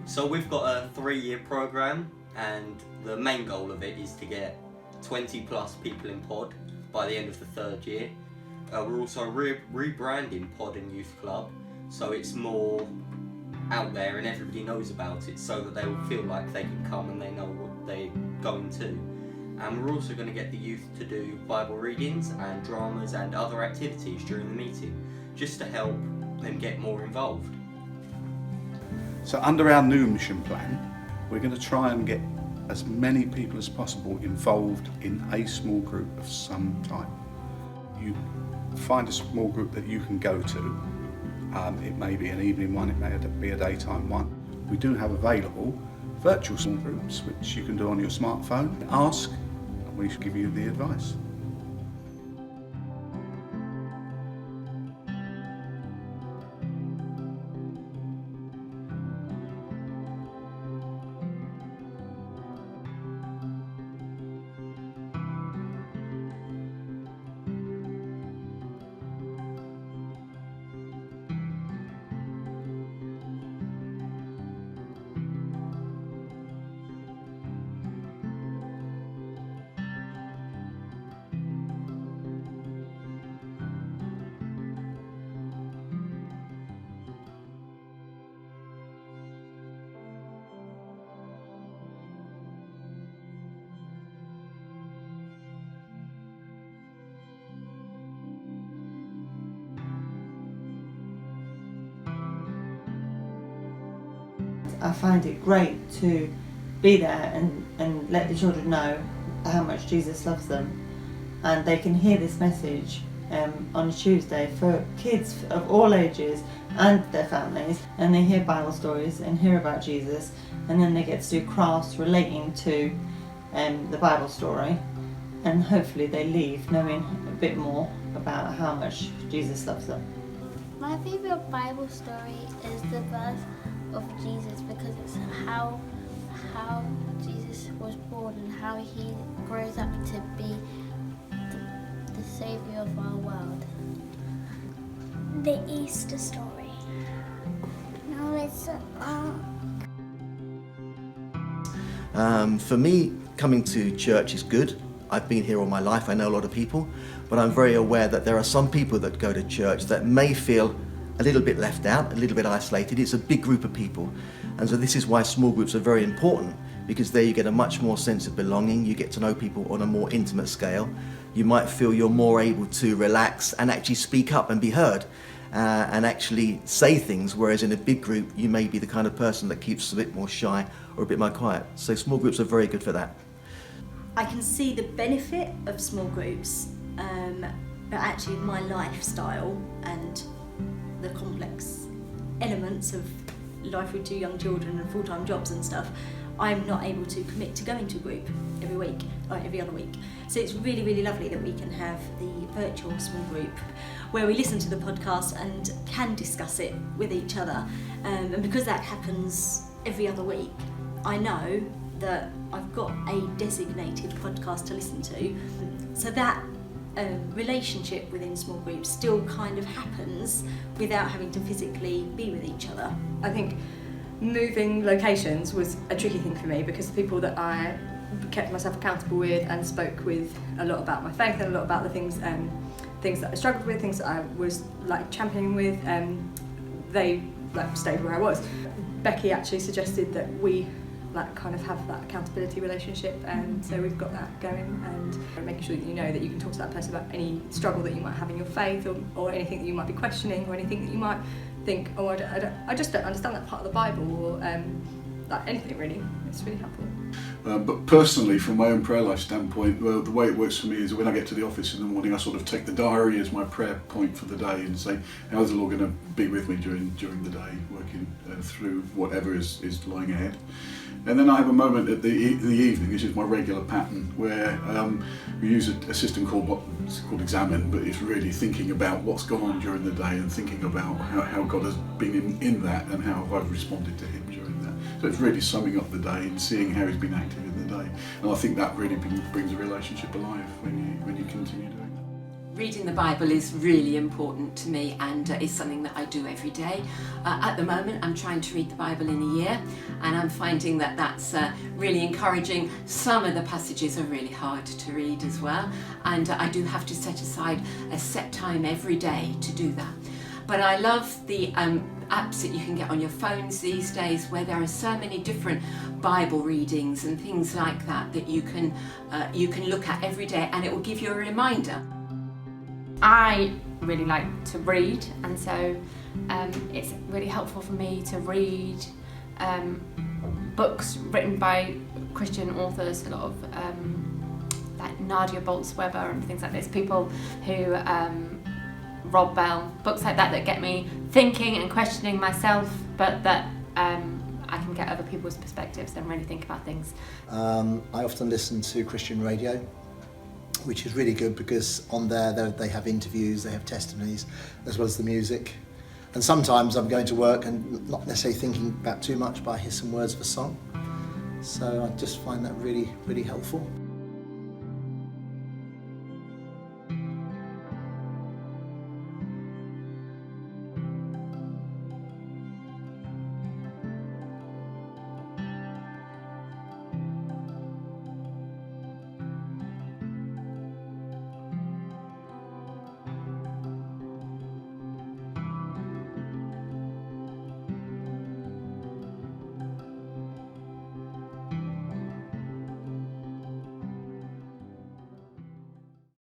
So we've got a 3-year programme, and the main goal of it is to get 20 plus people in pod by the end of the 3rd year. We're also rebranding Pod and Youth Club, so it's more out there and everybody knows about it, so that they will feel like they can come and they know what they're going to. And we're also going to get the youth to do Bible readings and dramas and other activities during the meeting, just to help them get more involved. So under our new mission plan, we're going to try and get as many people as possible involved in a small group of some type. You find a small group that you can go to. It may be an evening one, it may be a daytime one. We do have available virtual small groups which you can do on your smartphone. Ask and we should give you the advice. I find it great to be there and let the children know how much Jesus loves them, and they can hear this message on a Tuesday for kids of all ages and their families, and they hear Bible stories and hear about Jesus, and then they get to do crafts relating to the Bible story, and hopefully they leave knowing a bit more about how much Jesus loves them. My favourite Bible story is the birth of Jesus, because it's how Jesus was born and how he grows up to be the saviour of our world. The Easter story. No, it's For me, coming to church is good. I've been here all my life, I know a lot of people, but I'm very aware that there are some people that go to church that may feel a little bit left out, a little bit isolated. It's a big group of people. And so this is why small groups are very important, because there you get a much more sense of belonging. You get to know people on a more intimate scale. You might feel you're more able to relax and actually speak up and be heard and actually say things, whereas in a big group, you may be the kind of person that keeps a bit more shy or a bit more quiet. So small groups are very good for that. I can see the benefit of small groups, but actually my lifestyle and the complex elements of life with 2 young children and full-time jobs and stuff, I'm not able to commit to going to a group every week or every other week. So it's really, really lovely that we can have the virtual small group where we listen to the podcast and can discuss it with each other. And because that happens every other week, I know that I've got a designated podcast to listen to. So that relationship within small groups still kind of happens without having to physically be with each other. I think moving locations was a tricky thing for me, because the people that I kept myself accountable with and spoke with a lot about my faith and a lot about the things that I struggled with, things that I was like championing with, they like stayed where I was. Becky actually suggested that we like kind of have that accountability relationship, and so we've got that going, and making sure that you know that you can talk to that person about any struggle that you might have in your faith, or anything that you might be questioning, or anything that you might think, oh, I just don't understand that part of the Bible, or like anything really. It's really helpful. But personally, from my own prayer life standpoint, well, the way it works for me is when I get to the office in the morning, I sort of take the diary as my prayer point for the day and say, how's the Lord going to be with me during the day, working through whatever is lying ahead. And then I have a moment at the evening, this is my regular pattern, where we use a system called Examine, but it's really thinking about what's gone on during the day and thinking about how God has been in that and how I've responded to him during that. So it's really summing up the day and seeing how he's been active in the day. And I think that really brings a relationship alive when you continue doing that. Reading the Bible is really important to me, and is something that I do every day. At the moment I'm trying to read the Bible in a year, and I'm finding that that's really encouraging. Some of the passages are really hard to read as well, and I do have to set aside a set time every day to do that. But I love the apps that you can get on your phones these days, where there are so many different Bible readings and things like that that you can look at every day, and it will give you a reminder. I really like to read, and so it's really helpful for me to read books written by Christian authors, a lot of like Nadia Bolz-Weber and things like this, people who Rob Bell, books like that get me thinking and questioning myself, but that I can get other people's perspectives and really think about things. I often listen to Christian radio, which is really good because on there they have interviews, they have testimonies, as well as the music. And sometimes I'm going to work and not necessarily thinking about too much, but I hear some words of a song. So I just find that really, really helpful.